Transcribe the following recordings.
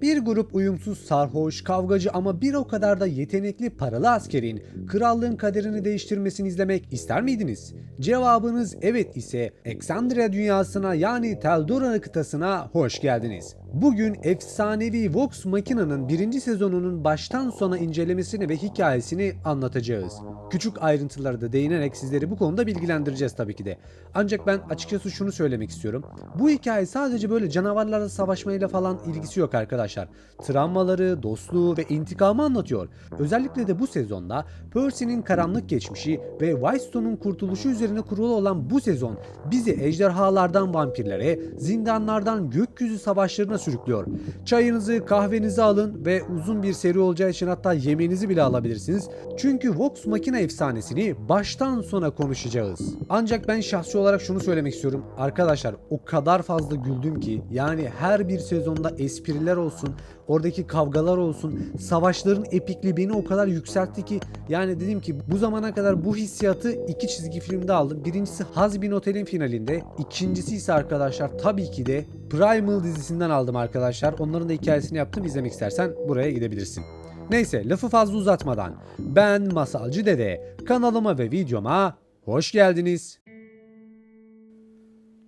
Bir grup uyumsuz, sarhoş, kavgacı ama bir o kadar da yetenekli paralı askerin krallığın kaderini değiştirmesini izlemek ister miydiniz? Cevabınız evet ise Exandria dünyasına yani Teldora kıtasına hoş geldiniz. Bugün efsanevi Vox Machina'nın birinci sezonunun baştan sona incelemesini ve hikayesini anlatacağız. Küçük ayrıntılara da değinerek sizleri bu konuda bilgilendireceğiz tabii ki de. Ancak ben açıkçası şunu söylemek istiyorum. Bu hikaye sadece böyle canavarlarla savaşmayla falan ilgisi yok arkadaşlar. Travmaları, dostluğu ve intikamı anlatıyor. Özellikle de bu sezonda Percy'nin karanlık geçmişi ve Whitestone'un kurtuluşu üzerine kurulu olan bu sezon bizi ejderhalardan vampirlere, zindanlardan gökyüzü savaşlarına sürüklüyor. Çayınızı, kahvenizi alın ve uzun bir seri olacağı için hatta yemeğinizi bile alabilirsiniz. Çünkü Vox Machina efsanesini baştan sona konuşacağız. Ancak ben şahsi olarak şunu söylemek istiyorum. Arkadaşlar o kadar fazla güldüm ki yani her bir sezonda espriler olsun, oradaki kavgalar olsun, savaşların epikliği beni o kadar yükseltti ki yani dedim ki bu zamana kadar bu hissiyatı iki çizgi filmde aldım. Birincisi Hazbin Hotel'in finalinde, ikincisi ise arkadaşlar tabii ki de Primal dizisinden aldım arkadaşlar. Onların da hikayesini yaptım. İzlemek istersen buraya gidebilirsin. Neyse lafı fazla uzatmadan ben Masalcı Dede, kanalıma ve videoma hoş geldiniz.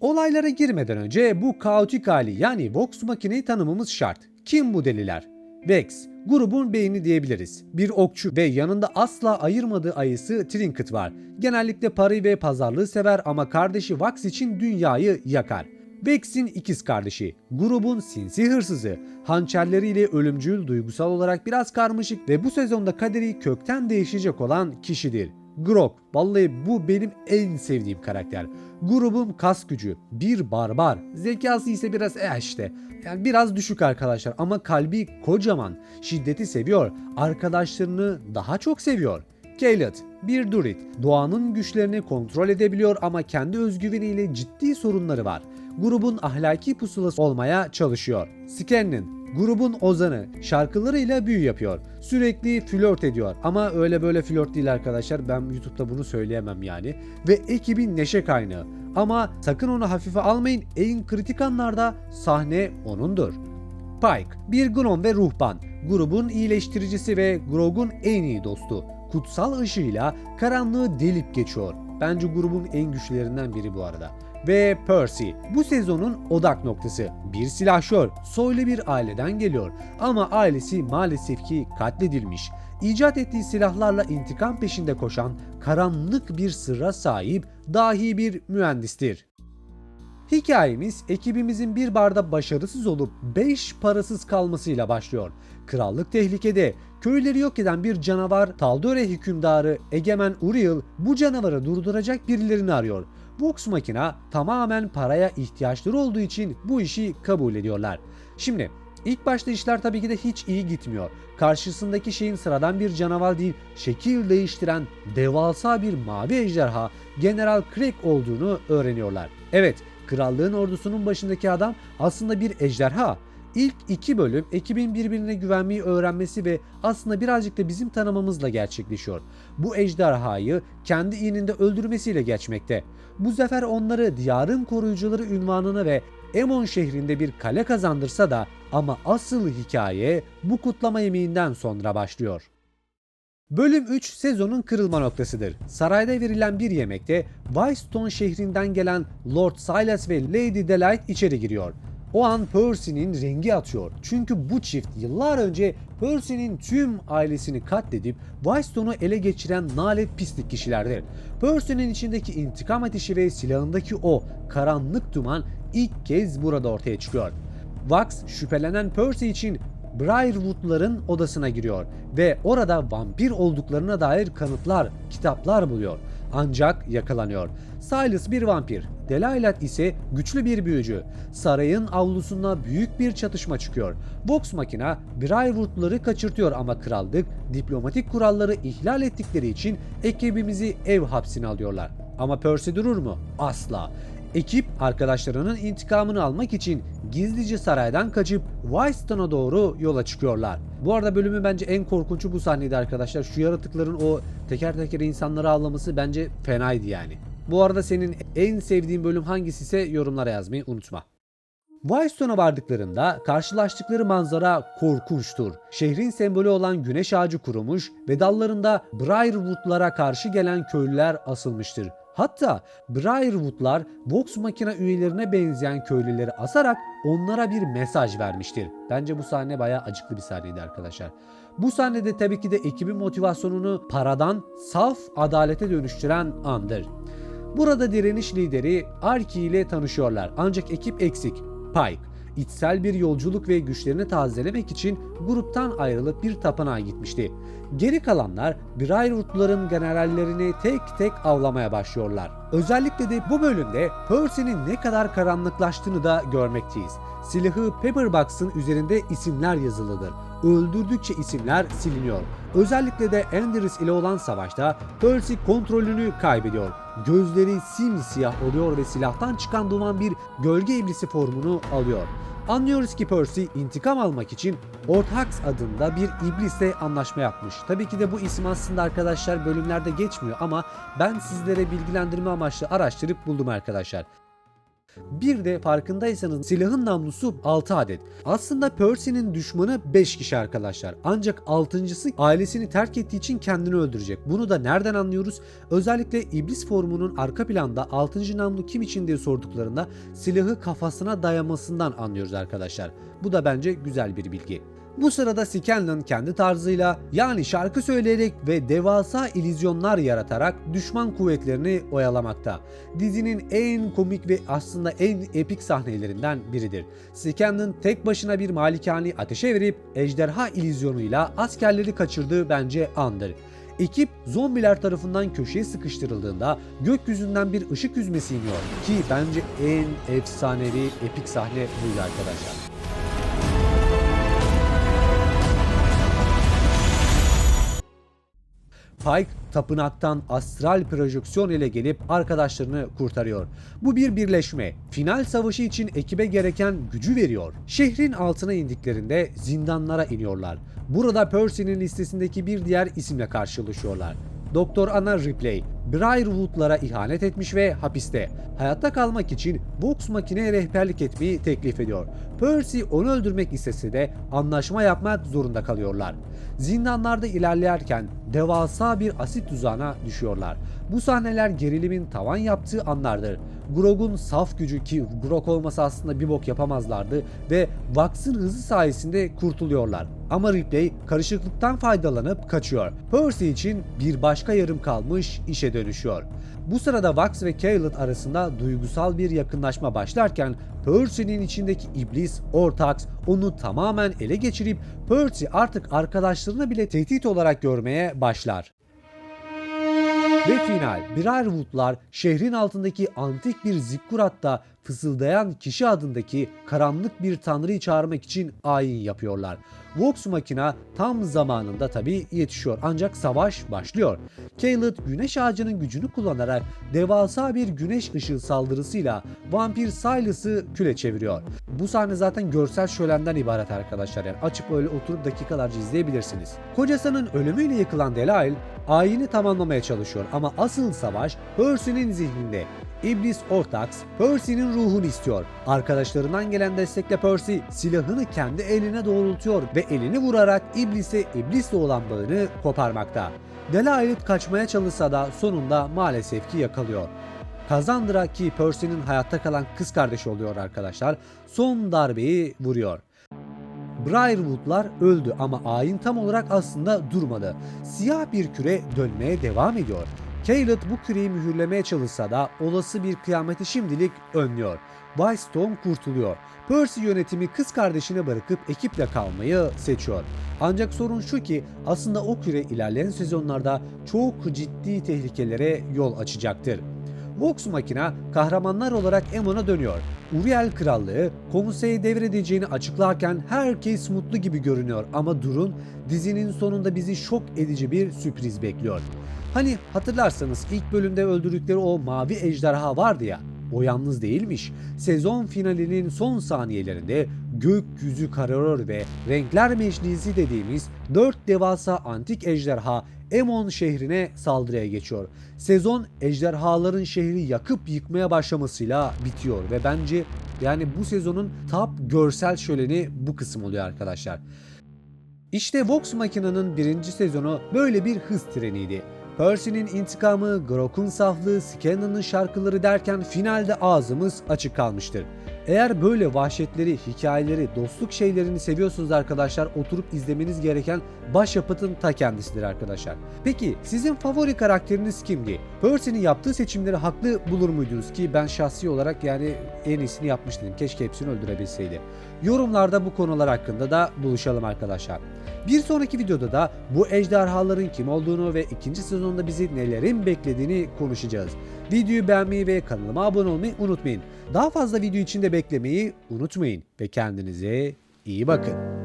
Olaylara girmeden önce bu kaotik hali yani Vox Machina'yı tanımamız şart. Kim bu deliler? Vex, grubun beyni diyebiliriz. Bir okçu ve yanında asla ayırmadığı ayısı Trinket var. Genellikle parayı ve pazarlığı sever ama kardeşi Vax için dünyayı yakar. Vex'in ikiz kardeşi, grubun sinsi hırsızı, hançerleriyle ölümcül, duygusal olarak biraz karmaşık ve bu sezonda kaderi kökten değişecek olan kişidir. Grok, vallahi bu benim en sevdiğim karakter. Grubun kas gücü, bir barbar, zekası ise biraz işte. Yani biraz düşük arkadaşlar ama kalbi kocaman, şiddeti seviyor, arkadaşlarını daha çok seviyor. Caled, bir druid, doğanın güçlerini kontrol edebiliyor ama kendi özgüveniyle ciddi sorunları var. Grubun ahlaki pusulası olmaya çalışıyor. Scanlan, grubun ozanı, şarkılarıyla büyü yapıyor. Sürekli flört ediyor ama öyle böyle flört değil arkadaşlar, ben YouTube'da bunu söyleyemem yani. Ve ekibin neşe kaynağı. Ama sakın onu hafife almayın, en kritik anlarda sahne onundur. Pike, bir gnom ve ruhban, grubun iyileştiricisi ve Grog'un en iyi dostu. Kutsal ışığıyla karanlığı delip geçiyor. Bence grubun en güçlülerinden biri bu arada. Ve Percy, bu sezonun odak noktası. Bir silahşör, soylu bir aileden geliyor ama ailesi maalesef ki katledilmiş. İcat ettiği silahlarla intikam peşinde koşan karanlık bir sırra sahip dahi bir mühendistir. Hikayemiz ekibimizin bir barda başarısız olup 5 parasız kalmasıyla başlıyor. Krallık tehlikede. Köyleri yok eden bir canavar Taldore hükümdarı Egemen Uriel bu canavarı durduracak birilerini arıyor. Vox Machina tamamen paraya ihtiyaçları olduğu için bu işi kabul ediyorlar. Şimdi ilk başta işler tabii ki de hiç iyi gitmiyor. Karşısındaki şeyin sıradan bir canavar değil, şekil değiştiren devasa bir mavi ejderha General Craig olduğunu öğreniyorlar. Evet, krallığın ordusunun başındaki adam aslında bir ejderha. İlk 2 bölüm ekibin birbirine güvenmeyi öğrenmesi ve aslında birazcık da bizim tanımamızla gerçekleşiyor. Bu ejderhayı kendi ininde öldürmesiyle geçmekte. Bu zafer onları diyarın koruyucuları unvanına ve Emon şehrinde bir kale kazandırsa da ama asıl hikaye bu kutlama yemeğinden sonra başlıyor. Bölüm 3 sezonun kırılma noktasıdır. Sarayda verilen bir yemekte Whitestone şehrinden gelen Lord Silas ve Lady Delight içeri giriyor. O an Percy'nin rengi atıyor. Çünkü bu çift yıllar önce Percy'nin tüm ailesini katledip Whitestone'u ele geçiren nalet pislik kişilerdir. Percy'nin içindeki intikam ateşi ve silahındaki o karanlık duman ilk kez burada ortaya çıkıyor. Vax şüphelenen Percy için Briarwood'ların odasına giriyor ve orada vampir olduklarına dair kanıtlar, kitaplar buluyor. Ancak yakalanıyor. Silas bir vampir, Delilah ise güçlü bir büyücü. Sarayın avlusunda büyük bir çatışma çıkıyor. Vox Machina Briarwood'ları kaçırtıyor ama krallık diplomatik kuralları ihlal ettikleri için ekibimizi ev hapsine alıyorlar. Ama Percy durur mu? Asla. Ekip arkadaşlarının intikamını almak için gizlice saraydan kaçıp Whitestone'a doğru yola çıkıyorlar. Bu arada bölümün bence en korkunçu bu sahneydi arkadaşlar. Şu yaratıkların o teker teker insanları avlaması bence fenaydı yani. Bu arada senin en sevdiğin bölüm hangisi ise yorumlara yazmayı unutma. Wildstorm'a vardıklarında karşılaştıkları manzara korkunçtur. Şehrin sembolü olan güneş ağacı kurumuş ve dallarında Briarwood'lara karşı gelen köylüler asılmıştır. Hatta Briarwood'lar Vox Machina üyelerine benzeyen köylüleri asarak onlara bir mesaj vermiştir. Bence bu sahne bayağı acıklı bir sahneydi arkadaşlar. Bu sahnede tabii ki de ekibin motivasyonunu paradan saf adalete dönüştüren andır. Burada direniş lideri Arki ile tanışıyorlar ancak ekip eksik. Pike, içsel bir yolculuk ve güçlerini tazelemek için gruptan ayrılıp bir tapınağa gitmişti. Geri kalanlar Briarwood'ların generallerini tek tek avlamaya başlıyorlar. Özellikle de bu bölümde Percy'nin ne kadar karanlıklaştığını da görmekteyiz. Silahı Pepperbox'ın üzerinde isimler yazılıdır. Öldürdükçe isimler siliniyor. Özellikle de Anders ile olan savaşta Percy kontrolünü kaybediyor. Gözleri simsiyah oluyor ve silahtan çıkan duman bir gölge iblisi formunu alıyor. Anlıyoruz ki Percy intikam almak için Orthax adında bir iblisle anlaşma yapmış. Tabii ki de bu isim aslında arkadaşlar bölümlerde geçmiyor ama ben sizlere bilgilendirme amaçlı araştırıp buldum arkadaşlar. Bir de farkındaysanız silahın namlusu 6 adet. Aslında Percy'nin düşmanı 5 kişi arkadaşlar. Ancak 6.'sı ailesini terk ettiği için kendini öldürecek. Bunu da nereden anlıyoruz? Özellikle iblis formunun arka planda 6. namlu kim için diye sorduklarında silahı kafasına dayamasından anlıyoruz arkadaşlar. Bu da bence güzel bir bilgi. Bu sırada Scanlan kendi tarzıyla yani şarkı söyleyerek ve devasa illüzyonlar yaratarak düşman kuvvetlerini oyalamakta. Dizinin en komik ve aslında en epik sahnelerinden biridir. Scanlan tek başına bir malikaneyi ateşe verip ejderha illüzyonuyla askerleri kaçırdığı bence andır. Ekip zombiler tarafından köşeye sıkıştırıldığında gökyüzünden bir ışık yüzmesi iniyor ki bence en efsanevi epik sahne buydu arkadaşlar. Pike tapınaktan astral projeksiyon ile gelip arkadaşlarını kurtarıyor. Bu bir birleşme. Final savaşı için ekibe gereken gücü veriyor. Şehrin altına indiklerinde zindanlara iniyorlar. Burada Percy'nin listesindeki bir diğer isimle karşılaşıyorlar. Doktor Anna Ripley, Briarwood'lara ihanet etmiş ve hapiste. Hayatta kalmak için Vox Machina'ya rehberlik etmeyi teklif ediyor. Percy onu öldürmek istese de anlaşma yapmak zorunda kalıyorlar. Zindanlarda ilerlerken devasa bir asit tuzağına düşüyorlar. Bu sahneler gerilimin tavan yaptığı anlardır. Grog'un saf gücü ki Grog olmasa aslında bir bok yapamazlardı ve Vax'ın hızı sayesinde kurtuluyorlar. Ama Ripley karışıklıktan faydalanıp kaçıyor. Percy için bir başka yarım kalmış işe dönüşüyor. Bu sırada Vax ve Caleb arasında duygusal bir yakınlaşma başlarken Percy'nin içindeki iblis Orthax onu tamamen ele geçirip Percy artık arkadaşlarını bile tehdit olarak görmeye başlar. Ve final, Briarwood'lar şehrin altındaki antik bir zikkuratta fısıldayan kişi adındaki karanlık bir tanrıyı çağırmak için ayin yapıyorlar. Vox Machina tam zamanında tabi yetişiyor ancak savaş başlıyor. Caleb güneş ağacının gücünü kullanarak devasa bir güneş ışığı saldırısıyla vampir Silas'ı küle çeviriyor. Bu sahne zaten görsel şölenden ibaret arkadaşlar, yani açıp öyle oturup dakikalarca izleyebilirsiniz. Kocasının ölümüyle yıkılan Delail ayini tamamlamaya çalışıyor ama asıl savaş Percy'nin zihninde. İblis Orthax, Percy'nin ruhunu istiyor. Arkadaşlarından gelen destekle Percy silahını kendi eline doğrultuyor ve elini vurarak iblisle olan bağını koparmakta. Delail kaçmaya çalışsa da sonunda maalesef ki yakalıyor. Cassandra ki Percy'nin hayatta kalan kız kardeşi oluyor arkadaşlar, son darbeyi vuruyor. Briarwood'lar öldü ama ayin tam olarak aslında durmadı. Siyah bir küre dönmeye devam ediyor. Caleb bu küreyi mühürlemeye çalışsa da olası bir kıyameti şimdilik önlüyor. Wildstorm kurtuluyor. Percy yönetimi kız kardeşine bırakıp ekiple kalmayı seçiyor. Ancak sorun şu ki aslında o küre ilerleyen sezonlarda çok ciddi tehlikelere yol açacaktır. Vox Machina kahramanlar olarak Emon'a dönüyor. Uriel Krallığı konseyi devredeceğini açıklarken herkes mutlu gibi görünüyor ama durun, dizinin sonunda bizi şok edici bir sürpriz bekliyor. Hani hatırlarsanız ilk bölümde öldürdükleri o mavi ejderha vardı ya, o yalnız değilmiş. Sezon finalinin son saniyelerinde gökyüzü kararıyor ve Renkler Meclisi dediğimiz 4 devasa antik ejderha Emon şehrine saldırıya geçiyor. Sezon ejderhaların şehri yakıp yıkmaya başlamasıyla bitiyor ve bence yani bu sezonun top görsel şöleni bu kısım oluyor arkadaşlar. İşte Vox Machina'nın birinci sezonu böyle bir hız treniydi. Percy'nin intikamı, Grok'un saflığı, Scanna'nın şarkıları derken finalde ağzımız açık kalmıştır. Eğer böyle vahşetleri, hikayeleri, dostluk şeylerini seviyorsunuz arkadaşlar, oturup izlemeniz gereken başyapıtın ta kendisidir arkadaşlar. Peki sizin favori karakteriniz kimdi? Percy'nin yaptığı seçimleri haklı bulur muydunuz ki ben şahsi olarak yani en iyisini yapmış dedim. Keşke hepsini öldürebilseydi. Yorumlarda bu konular hakkında da buluşalım arkadaşlar. Bir sonraki videoda da bu ejderhaların kim olduğunu ve ikinci sezonda bizi nelerin beklediğini konuşacağız. Videoyu beğenmeyi ve kanalıma abone olmayı unutmayın. Daha fazla video için de beklemeyi unutmayın ve kendinize iyi bakın.